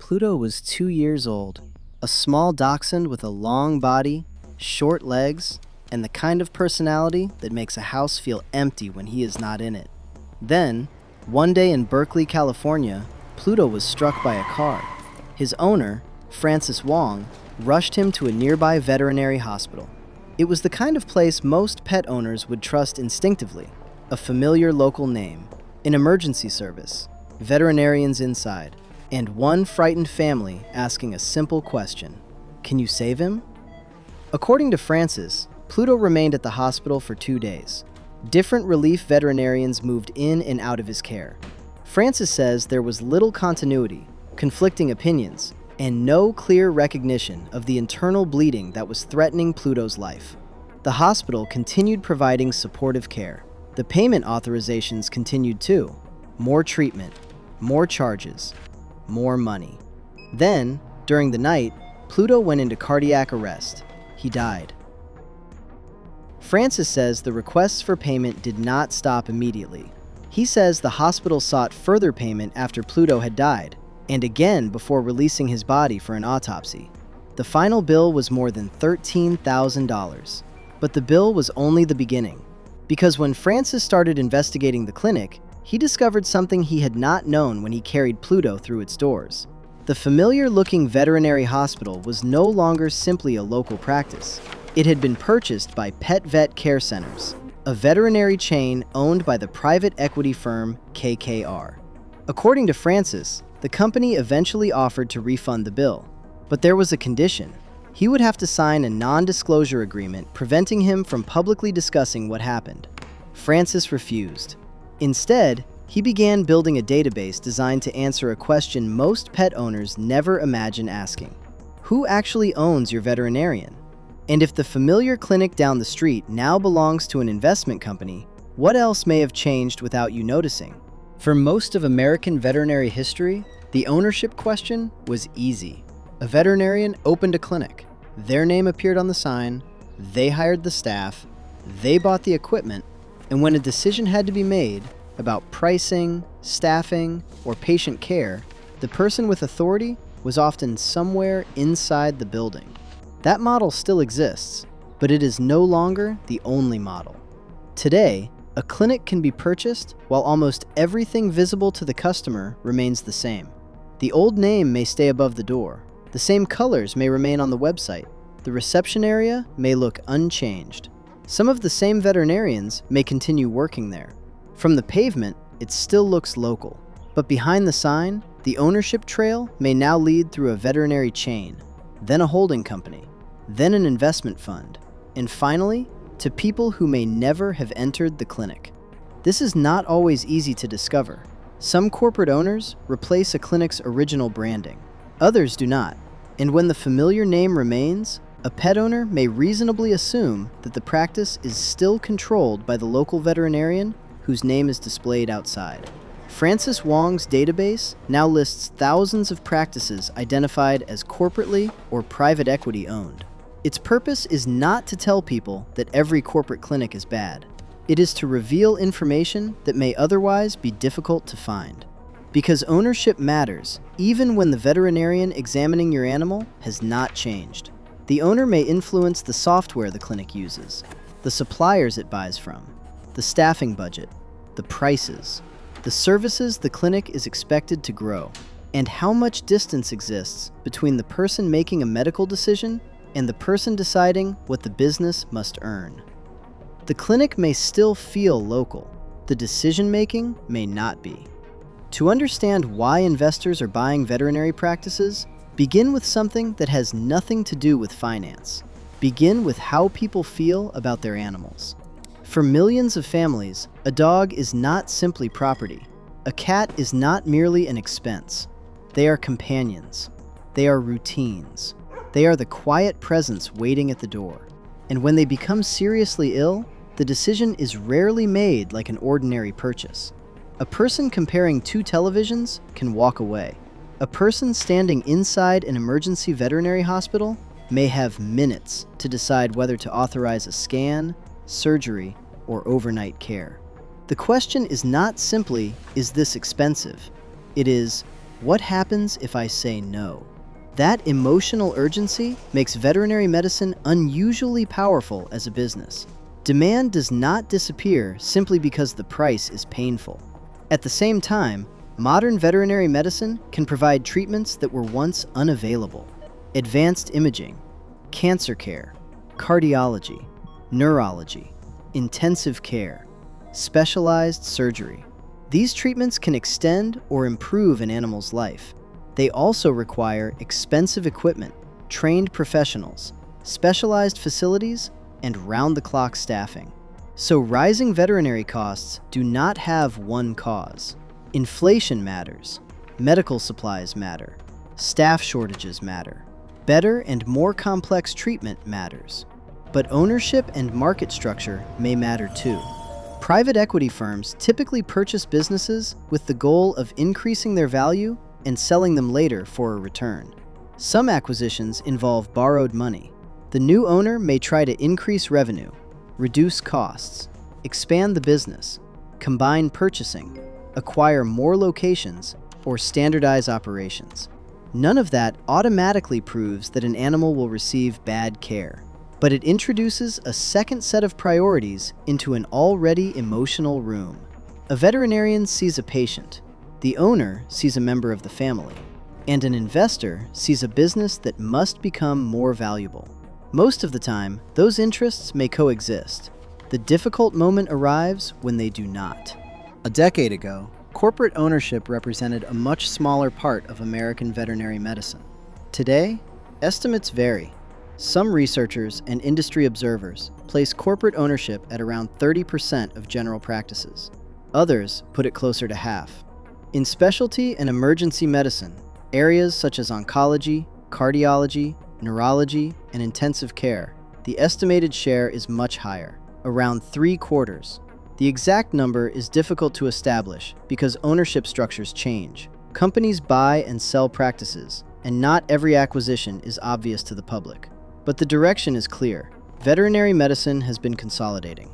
Pluto was 2 years old, a small dachshund with a long body, short legs, and the kind of personality that makes a house feel empty when he is not in it. Then, one day in Berkeley, California, Pluto was struck by a car. His owner, Francis Wong, rushed him to a nearby veterinary hospital. It was the kind of place most pet owners would trust instinctively, a familiar local name, an emergency service, veterinarians inside, and one frightened family asking a simple question: can you save him? According to Francis, Pluto remained at the hospital for 2 days. Different relief veterinarians moved in and out of his care. Francis says there was little continuity, conflicting opinions, and no clear recognition of the internal bleeding that was threatening Pluto's life. The hospital continued providing supportive care. The payment authorizations continued too. More treatment, more charges, more money. Then, during the night, Pluto went into cardiac arrest. He died. Francis says the requests for payment did not stop immediately. He says the hospital sought further payment after Pluto had died, and again before releasing his body for an autopsy. The final bill was more than $13,000. But the bill was only the beginning, because when Francis started investigating the clinic, he discovered something he had not known when he carried Pluto through its doors. The familiar-looking veterinary hospital was no longer simply a local practice. It had been purchased by Pet Vet Care Centers, a veterinary chain owned by the private equity firm KKR. According to Francis, the company eventually offered to refund the bill, but there was a condition. He would have to sign a non-disclosure agreement preventing him from publicly discussing what happened. Francis refused. Instead, he began building a database designed to answer a question most pet owners never imagine asking: who actually owns your veterinarian? And if the familiar clinic down the street now belongs to an investment company, what else may have changed without you noticing? For most of American veterinary history, the ownership question was easy. A veterinarian opened a clinic. Their name appeared on the sign, they hired the staff, they bought the equipment, and when a decision had to be made about pricing, staffing, or patient care, the person with authority was often somewhere inside the building. That model still exists, but it is no longer the only model. Today, a clinic can be purchased while almost everything visible to the customer remains the same. The old name may stay above the door. The same colors may remain on the website. The reception area may look unchanged. Some of the same veterinarians may continue working there. From the pavement, it still looks local. But behind the sign, the ownership trail may now lead through a veterinary chain, then a holding company, then an investment fund, and finally, to people who may never have entered the clinic. This is not always easy to discover. Some corporate owners replace a clinic's original branding. Others do not, and when the familiar name remains, a pet owner may reasonably assume that the practice is still controlled by the local veterinarian whose name is displayed outside. Francis Wong's database now lists thousands of practices identified as corporately or private equity owned. Its purpose is not to tell people that every corporate clinic is bad. It is to reveal information that may otherwise be difficult to find. Because ownership matters, even when the veterinarian examining your animal has not changed. The owner may influence the software the clinic uses, the suppliers it buys from, the staffing budget, the prices, the services the clinic is expected to grow, and how much distance exists between the person making a medical decision and the person deciding what the business must earn. The clinic may still feel local. The decision-making may not be. To understand why investors are buying veterinary practices, begin with something that has nothing to do with finance. Begin with how people feel about their animals. For millions of families, a dog is not simply property. A cat is not merely an expense. They are companions. They are routines. They are the quiet presence waiting at the door. And when they become seriously ill, the decision is rarely made like an ordinary purchase. A person comparing two televisions can walk away. A person standing inside an emergency veterinary hospital may have minutes to decide whether to authorize a scan, surgery, or overnight care. The question is not simply, is this expensive? It is, What happens if I say no? That emotional urgency makes veterinary medicine unusually powerful as a business. Demand does not disappear simply because the price is painful. At the same time, modern veterinary medicine can provide treatments that were once unavailable. Advanced imaging, cancer care, cardiology, neurology, intensive care, specialized surgery. These treatments can extend or improve an animal's life. They also require expensive equipment, trained professionals, specialized facilities, and round-the-clock staffing. So rising veterinary costs do not have one cause. Inflation matters, medical supplies matter, staff shortages matter, better and more complex treatment matters. But ownership and market structure may matter too. Private equity firms typically purchase businesses with the goal of increasing their value and selling them later for a return. Some acquisitions involve borrowed money. The new owner may try to increase revenue, reduce costs, expand the business, combine purchasing, acquire more locations, or standardize operations. None of that automatically proves that an animal will receive bad care, but it introduces a second set of priorities into an already emotional room. A veterinarian sees a patient, the owner sees a member of the family, and an investor sees a business that must become more valuable. Most of the time, those interests may coexist. The difficult moment arrives when they do not. A decade ago, corporate ownership represented a much smaller part of American veterinary medicine. Today, estimates vary. Some researchers and industry observers place corporate ownership at around 30% of general practices. Others put it closer to half. In specialty and emergency medicine, areas such as oncology, cardiology, neurology, and intensive care, the estimated share is much higher, around 3/4. The exact number is difficult to establish because ownership structures change. Companies buy and sell practices, and not every acquisition is obvious to the public. But the direction is clear. Veterinary medicine has been consolidating.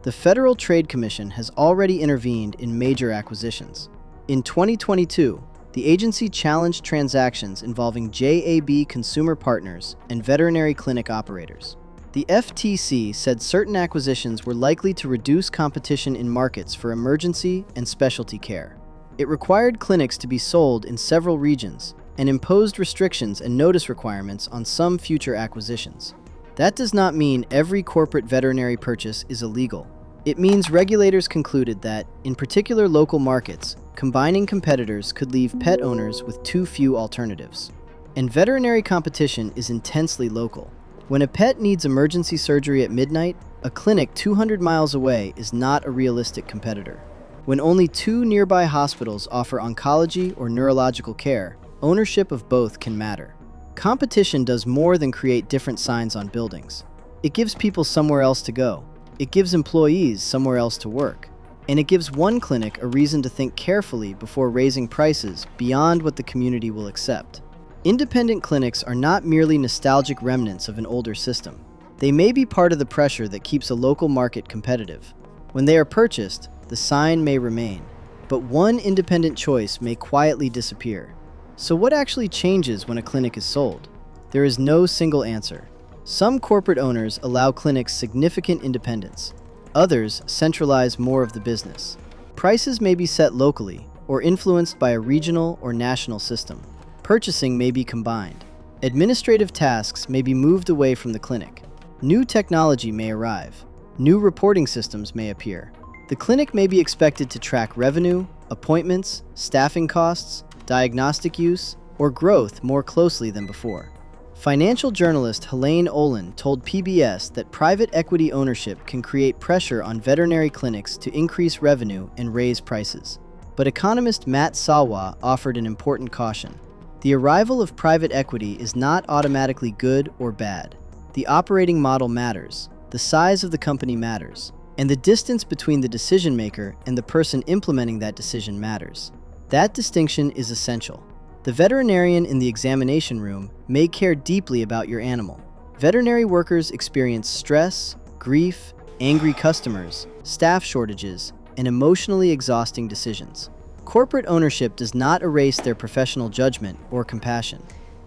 The Federal Trade Commission has already intervened in major acquisitions. In 2022, the agency challenged transactions involving JAB consumer partners and veterinary clinic operators. The FTC said certain acquisitions were likely to reduce competition in markets for emergency and specialty care. It required clinics to be sold in several regions and imposed restrictions and notice requirements on some future acquisitions. That does not mean every corporate veterinary purchase is illegal. It means regulators concluded that, in particular local markets, combining competitors could leave pet owners with too few alternatives. And veterinary competition is intensely local. When a pet needs emergency surgery at midnight, a clinic 200 miles away is not a realistic competitor. When only 2 nearby hospitals offer oncology or neurological care, ownership of both can matter. Competition does more than create different signs on buildings. It gives people somewhere else to go. It gives employees somewhere else to work. And it gives one clinic a reason to think carefully before raising prices beyond what the community will accept. Independent clinics are not merely nostalgic remnants of an older system. They may be part of the pressure that keeps a local market competitive. When they are purchased, the sign may remain, but one independent choice may quietly disappear. So what actually changes when a clinic is sold? There is no single answer. Some corporate owners allow clinics significant independence. Others centralize more of the business. Prices may be set locally or influenced by a regional or national system. Purchasing may be combined. Administrative tasks may be moved away from the clinic. New technology may arrive. New reporting systems may appear. The clinic may be expected to track revenue, appointments, staffing costs, diagnostic use, or growth more closely than before. Financial journalist Helene Olin told PBS that private equity ownership can create pressure on veterinary clinics to increase revenue and raise prices. But economist Matt Sawa offered an important caution. The arrival of private equity is not automatically good or bad. The operating model matters, the size of the company matters, and the distance between the decision maker and the person implementing that decision matters. That distinction is essential. The veterinarian in the examination room may care deeply about your animal. Veterinary workers experience stress, grief, angry customers, staff shortages, and emotionally exhausting decisions. Corporate ownership does not erase their professional judgment or compassion.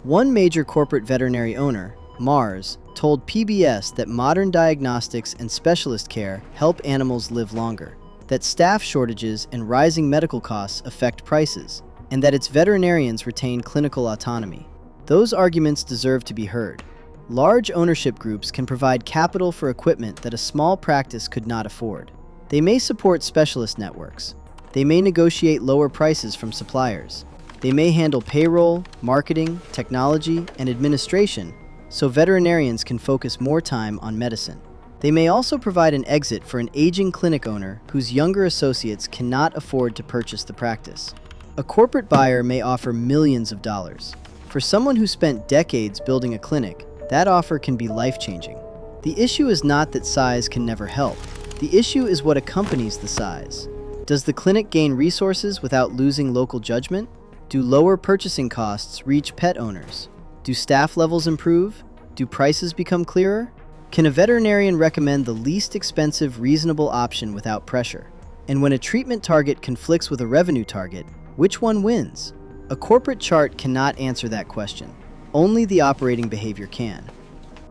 One major corporate veterinary owner, Mars, told PBS that modern diagnostics and specialist care help animals live longer, that staff shortages and rising medical costs affect prices, and that its veterinarians retain clinical autonomy. Those arguments deserve to be heard. Large ownership groups can provide capital for equipment that a small practice could not afford. They may support specialist networks. They may negotiate lower prices from suppliers. They may handle payroll, marketing, technology, and administration, so veterinarians can focus more time on medicine. They may also provide an exit for an aging clinic owner whose younger associates cannot afford to purchase the practice. A corporate buyer may offer millions of dollars. For someone who spent decades building a clinic, that offer can be life-changing. The issue is not that size can never help. The issue is what accompanies the size. Does the clinic gain resources without losing local judgment? Do lower purchasing costs reach pet owners? Do staff levels improve? Do prices become clearer? Can a veterinarian recommend the least expensive, reasonable option without pressure? And when a treatment target conflicts with a revenue target, which one wins? A corporate chart cannot answer that question. Only the operating behavior can.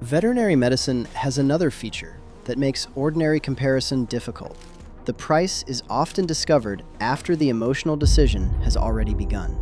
Veterinary medicine has another feature that makes ordinary comparison difficult. The price is often discovered after the emotional decision has already begun.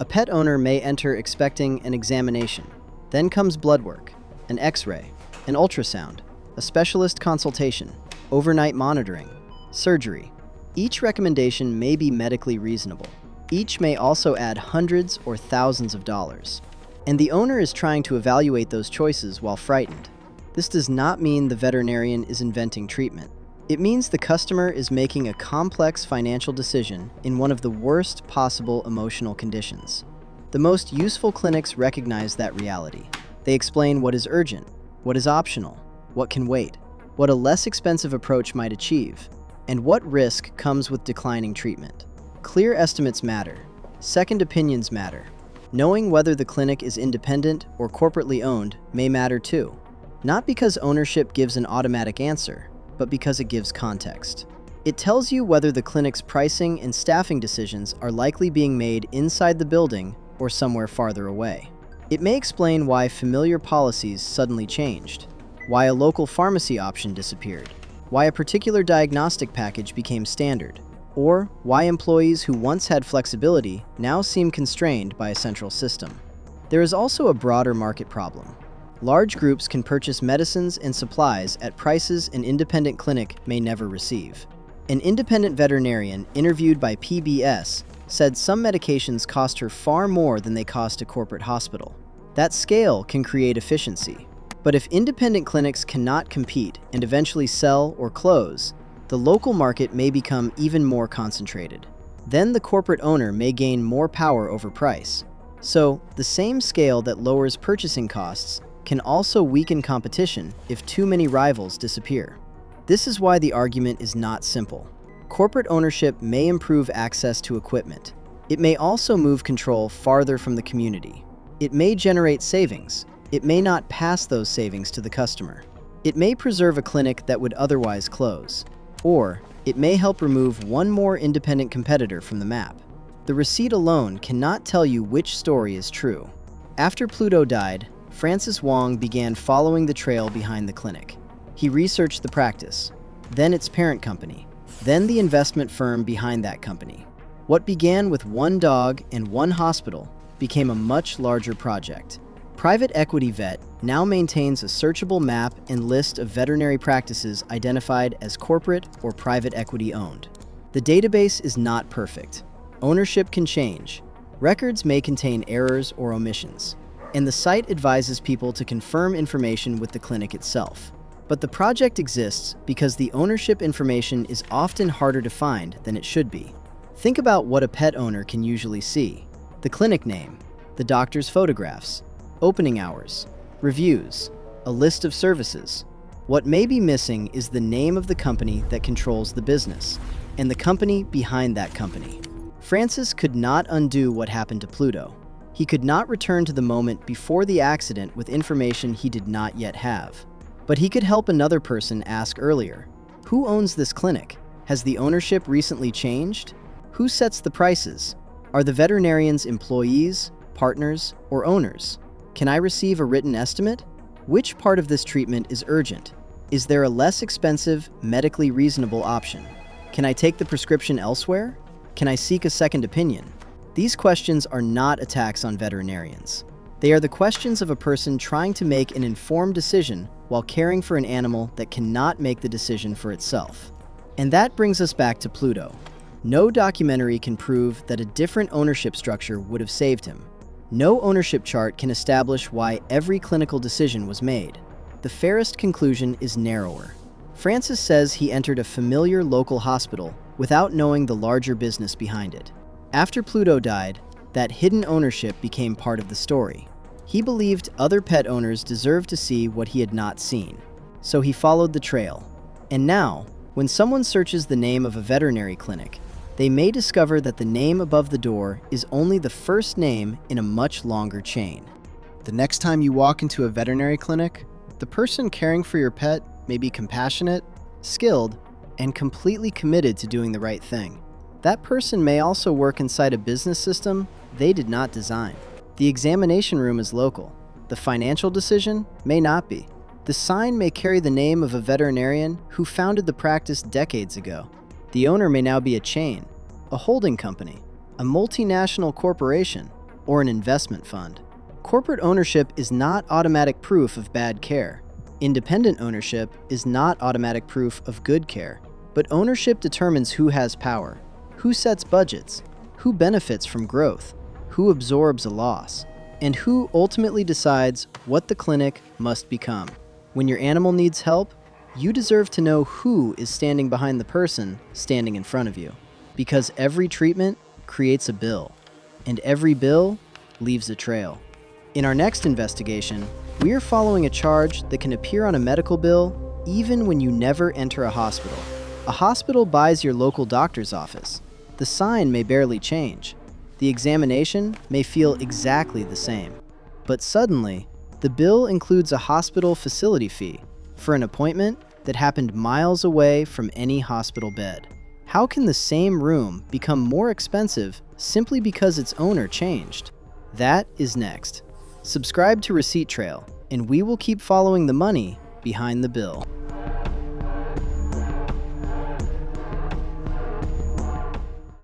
A pet owner may enter expecting an examination. Then comes blood work, an X-ray, an ultrasound, a specialist consultation, overnight monitoring, surgery. Each recommendation may be medically reasonable. Each may also add hundreds or thousands of dollars. And the owner is trying to evaluate those choices while frightened. This does not mean the veterinarian is inventing treatment. It means the customer is making a complex financial decision in one of the worst possible emotional conditions. The most useful clinics recognize that reality. They explain what is urgent, what is optional, what can wait, what a less expensive approach might achieve, and what risk comes with declining treatment. Clear estimates matter. Second opinions matter. Knowing whether the clinic is independent or corporately owned may matter too. Not because ownership gives an automatic answer, but because it gives context. It tells you whether the clinic's pricing and staffing decisions are likely being made inside the building or somewhere farther away. It may explain why familiar policies suddenly changed, why a local pharmacy option disappeared, why a particular diagnostic package became standard, or why employees who once had flexibility now seem constrained by a central system. There is also a broader market problem. Large groups can purchase medicines and supplies at prices an independent clinic may never receive. An independent veterinarian interviewed by PBS said some medications cost her far more than they cost a corporate hospital. That scale can create efficiency. But if independent clinics cannot compete and eventually sell or close, the local market may become even more concentrated. Then the corporate owner may gain more power over price. So, the same scale that lowers purchasing costs can also weaken competition if too many rivals disappear. This is why the argument is not simple. Corporate ownership may improve access to equipment. It may also move control farther from the community. It may generate savings. It may not pass those savings to the customer. It may preserve a clinic that would otherwise close. Or, it may help remove one more independent competitor from the map. The receipt alone cannot tell you which story is true. After Pluto died, Francis Wong began following the trail behind the clinic. He researched the practice, then its parent company, then the investment firm behind that company. What began with one dog and one hospital became a much larger project. Private Equity Vet now maintains a searchable map and list of veterinary practices identified as corporate or private equity owned. The database is not perfect. Ownership can change. Records may contain errors or omissions. And the site advises people to confirm information with the clinic itself. But the project exists because the ownership information is often harder to find than it should be. Think about what a pet owner can usually see: the clinic name, the doctor's photographs, opening hours, reviews, a list of services. What may be missing is the name of the company that controls the business, and the company behind that company. Francis could not undo what happened to Pluto. He could not return to the moment before the accident with information he did not yet have. But he could help another person ask earlier, who owns this clinic? Has the ownership recently changed? Who sets the prices? Are the veterinarians employees, partners, or owners? Can I receive a written estimate? Which part of this treatment is urgent? Is there a less expensive, medically reasonable option? Can I take the prescription elsewhere? Can I seek a second opinion? These questions are not attacks on veterinarians. They are the questions of a person trying to make an informed decision while caring for an animal that cannot make the decision for itself. And that brings us back to Pluto. No documentary can prove that a different ownership structure would have saved him. No ownership chart can establish why every clinical decision was made. The fairest conclusion is narrower. Francis says he entered a familiar local hospital without knowing the larger business behind it. After Pluto died, that hidden ownership became part of the story. He believed other pet owners deserved to see what he had not seen, so he followed the trail. And now, when someone searches the name of a veterinary clinic, they may discover that the name above the door is only the first name in a much longer chain. The next time you walk into a veterinary clinic, the person caring for your pet may be compassionate, skilled, and completely committed to doing the right thing. That person may also work inside a business system they did not design. The examination room is local. The financial decision may not be. The sign may carry the name of a veterinarian who founded the practice decades ago. The owner may now be a chain, a holding company, a multinational corporation, or an investment fund. Corporate ownership is not automatic proof of bad care. Independent ownership is not automatic proof of good care. But ownership determines who has power, who sets budgets, who benefits from growth, who absorbs a loss, and who ultimately decides what the clinic must become. When your animal needs help, you deserve to know who is standing behind the person standing in front of you. Because every treatment creates a bill, and every bill leaves a trail. In our next investigation, we are following a charge that can appear on a medical bill even when you never enter a hospital. A hospital buys your local doctor's office. The sign may barely change. The examination may feel exactly the same. But suddenly, the bill includes a hospital facility fee for an appointment that happened miles away from any hospital bed. How can the same room become more expensive simply because its owner changed? That is next. Subscribe to Receipt Trail, and we will keep following the money behind the bill.